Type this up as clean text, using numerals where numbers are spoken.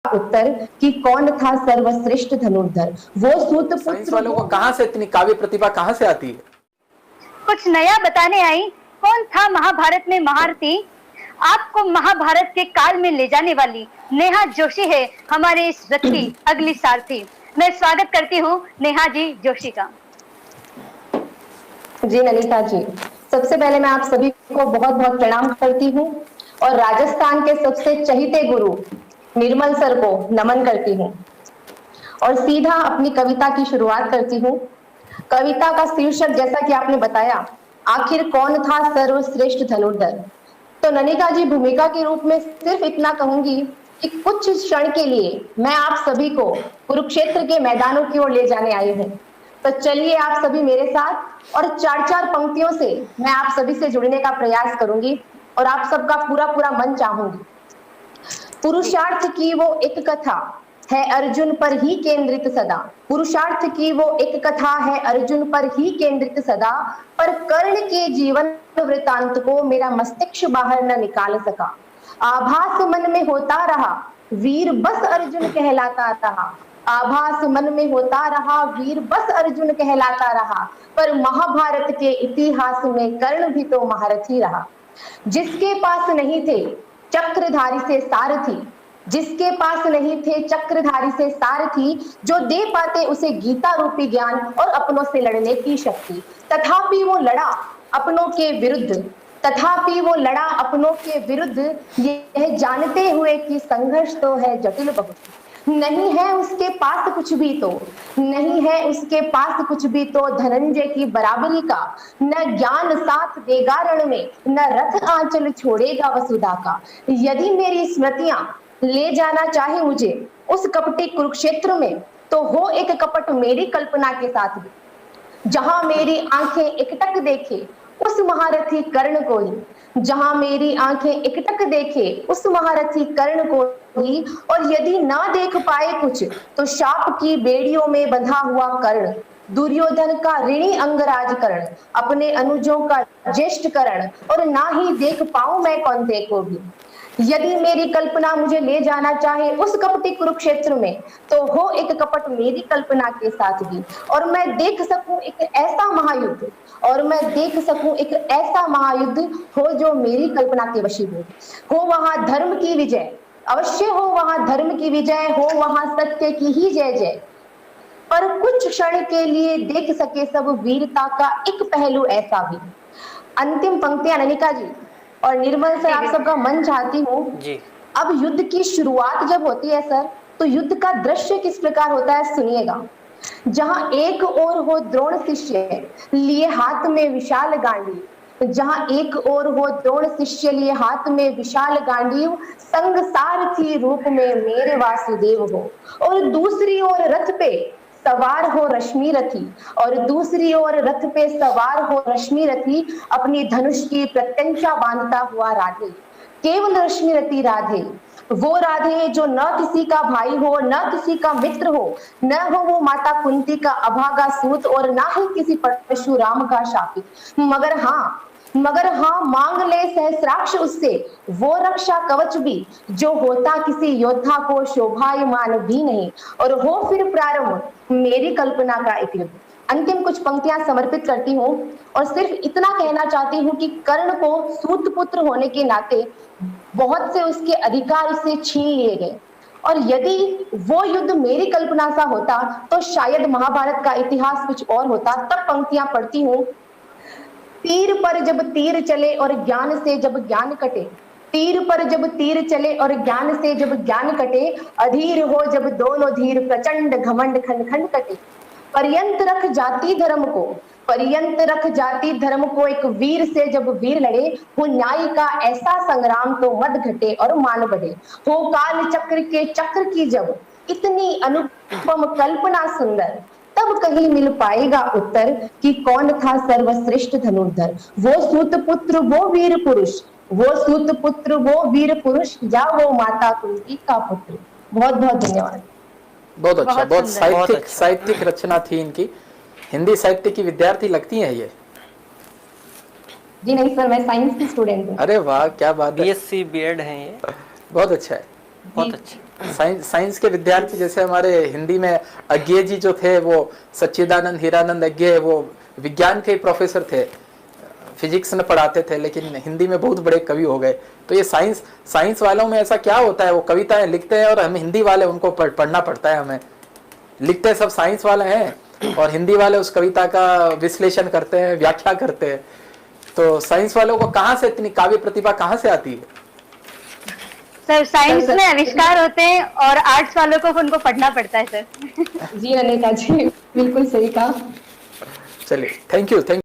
उत्तर कि कौन था सर्वश्रेष्ठ धनुर्धर। वो सूत साइंस पुत्र वालों को कहां से इतनी काव्य प्रतिभा कहां से आती है? कुछ नया बताने आई। कौन था महाभारत में महारथी? आपको महाभारत के काल में ले जाने वाली नेहा जोशी है हमारे इस रथ की अगली सारथी। मैं स्वागत करती हूँ नेहा जी जोशी का। जी ननीता जी, सबसे पहले मैं आप सभी को बहुत बहुत प्रणाम करती हूँ और राजस्थान के सबसे चहीते गुरु निर्मल सर को नमन करती हूँ और सीधा अपनी कविता की शुरुआत करती हूँ। कविता का शीर्षक जैसा कि आपने बताया, आखिर कौन था सर्वश्रेष्ठ धनुर्धर। तो ननिका जी, भूमिका के रूप में सिर्फ इतना कहूंगी कि कुछ क्षण के लिए मैं आप सभी को कुरुक्षेत्र के मैदानों की ओर ले जाने आई हूँ। तो चलिए आप सभी मेरे साथ और चार चार पंक्तियों से मैं आप सभी से जुड़ने का प्रयास करूंगी और आप सबका पूरा पूरा मन चाहूंगी। पुरुषार्थ की वो एक कथा है अर्जुन पर ही केंद्रित सदा। पुरुषार्थ की वो एक कथा है अर्जुन पर ही केंद्रित सदा, पर कर्ण के जीवन वृतांत को मेरा मस्तिष्क बाहर न निकाल सका। आभास मन में होता रहा वीर बस अर्जुन कहलाता रहा। आभास मन में होता रहा वीर बस अर्जुन कहलाता रहा, पर महाभारत के इतिहास में कर्ण भी तो महारथी रहा। जिसके पास नहीं थे चक्रधारी से सारथी, जिसके पास नहीं थे चक्रधारी से सारथी, जो दे पाते उसे गीता रूपी ज्ञान और अपनों से लड़ने की शक्ति, तथापि वो लड़ा अपनों के विरुद्ध। तथापि वो लड़ा अपनों के विरुद्ध, यह जानते हुए कि संघर्ष तो है जटिल बहुत। नहीं है उसके पास कुछ भी तो, नहीं है उसके पास कुछ भी तो धनंजय की बराबरी का। न ज्ञान साथ देगा रण में, न रथ आंचल छोड़ेगा वसुधा का। यदि मेरी स्मृतियां ले जाना चाहे मुझे उस कपटी कुरुक्षेत्र में, तो हो एक कपट मेरी कल्पना के साथ भी। जहां मेरी आंखें एकटक देखे उस महारथी कर्ण को ही, जहां मेरी आंखें एकटक देखे उस महारथी कर्ण को ही, और यदि ना देख पाए कुछ तो शाप की बेड़ियों में बंधा हुआ कर्ण, दुर्योधन का ऋणी अंगराज कर्ण, अपने अनुजों का ज्येष्ठ कर्ण, और ना ही देख पाऊं मैं कौंते को भी। यदि मेरी कल्पना मुझे ले जाना चाहे उस कपटी कुरुक्षेत्र में, तो हो एक कपट मेरी कल्पना के साथ भी, और मैं देख सकूं एक ऐसा महायुद्ध, और मैं देख सकूं एक ऐसा महायुद्ध हो जो मेरी कल्पना के वशीभूत हो। वहां धर्म की विजय अवश्य हो, वहां धर्म की विजय हो, वहां सत्य की ही जय जय। पर कुछ क्षण के लिए देख सके सब वीरता का एक पहलू ऐसा भी। अंतिम पंक्तियां ननिका जी और निर्मल सर, आप सबका मन चाहती हूँ। अब युद्ध की शुरुआत जब होती है सर, तो युद्ध का दृश्य किस प्रकार होता है सुनिएगा। जहां एक ओर हो द्रोण शिष्य लिए हाथ में विशाल गांडी, जहां एक ओर हो द्रोण शिष्य लिए हाथ में विशाल गांडीव, संग सारथी रूप में मेरे वासुदेव हो, और दूसरी ओर रथ पे सवार हो रश्मि रथी, और दूसरी ओर रथ पे सवार हो रश्मि रथी, अपनी धनुष की प्रत्यंचा बांधता हुआ राधे, केवल रश्मि रथी राधे। वो राधे जो न किसी का भाई हो, न किसी का मित्र हो, न हो वो माता कुंती का अभागा सूत, और ना ही किसी परशुराम का शापित, मगर हाँ मांग ले सहस्राक्ष उससे वो रक्षा कवच भी, जो होता किसी योद्धा को शोभायमान भी नहीं, और हो फिर प्रारंभ मेरी कल्पना का एक युद्ध। अंतिम कुछ पंक्तियां समर्पित करती हूँ और सिर्फ इतना कहना चाहती हूँ कि कर्ण को सूत पुत्र होने के नाते बहुत से उसके अधिकार उससे छीन लिए गए, और यदि वो युद्ध मेरी कल्पना सा होता तो शायद महाभारत का इतिहास कुछ और होता। तब पंक्तियां पढ़ती हूँ। तीर पर जब तीर चले और ज्ञान से जब ज्ञान कटे, तीर पर जब तीर चले और ज्ञान से जब ज्ञान कटे, अधीर हो जब दोनों धीर प्रचंड घमंड खंड खंड कटे, पर्यंत रख जाति धर्म को, पर्यंत रख जाति धर्म को एक वीर से जब वीर लड़े, हो न्याय का ऐसा संग्राम तो मद घटे और मान बढ़े, हो काल चक्र के चक्र की जब इतनी अनुपम कल्पना सुंदर, तब कहीं मिल पाएगा उत्तर कि कौन था सर्वश्रेष्ठ धनुर्धर। वो सूत पुत्र वो वीर पुरुष, वो सूत पुत्र वो वीर पुरुष, या वो माता कुंती का पुत्र। बहुत बहुत धन्यवाद। बहुत अच्छा, बहुत साहित्यिक रचना थी इनकी। हिंदी साहित्य की विद्यार्थी लगती हैं ये? जी नहीं सर, मैं साइंस की स्टूडेंट हूँ। अरे वाह, क्या बात है। बीएससी बीएड है ये। बहुत अच्छा है, बहुत अच्छा। साइंस के विद्यार्थी जैसे हमारे हिंदी में अज्ञे जी जो थे, वो सच्चिदानंद हीरानंद अज्ञे, वो विज्ञान के प्रोफेसर थे, फिजिक्स में पढ़ाते थे, लेकिन हिंदी में बहुत बड़े कवि हो गए। तो ये साइंस वालों में ऐसा क्या होता है, वो कविताएं लिखते हैं और हम हिंदी वाले उनको पढ़ना पड़ता है। हमें लिखते सब साइंस वाले हैं और हिंदी वाले उस कविता का विश्लेषण करते हैं, व्याख्या करते हैं। तो साइंस वालों को कहाँ से इतनी काव्य प्रतिभा कहाँ से आती है? सर साइंस में आविष्कार होते हैं और आर्ट्स वालों को उनको पढ़ना पड़ता है सर। जी अनिता जी, बिल्कुल सही कहा। चलिए, थैंक यू।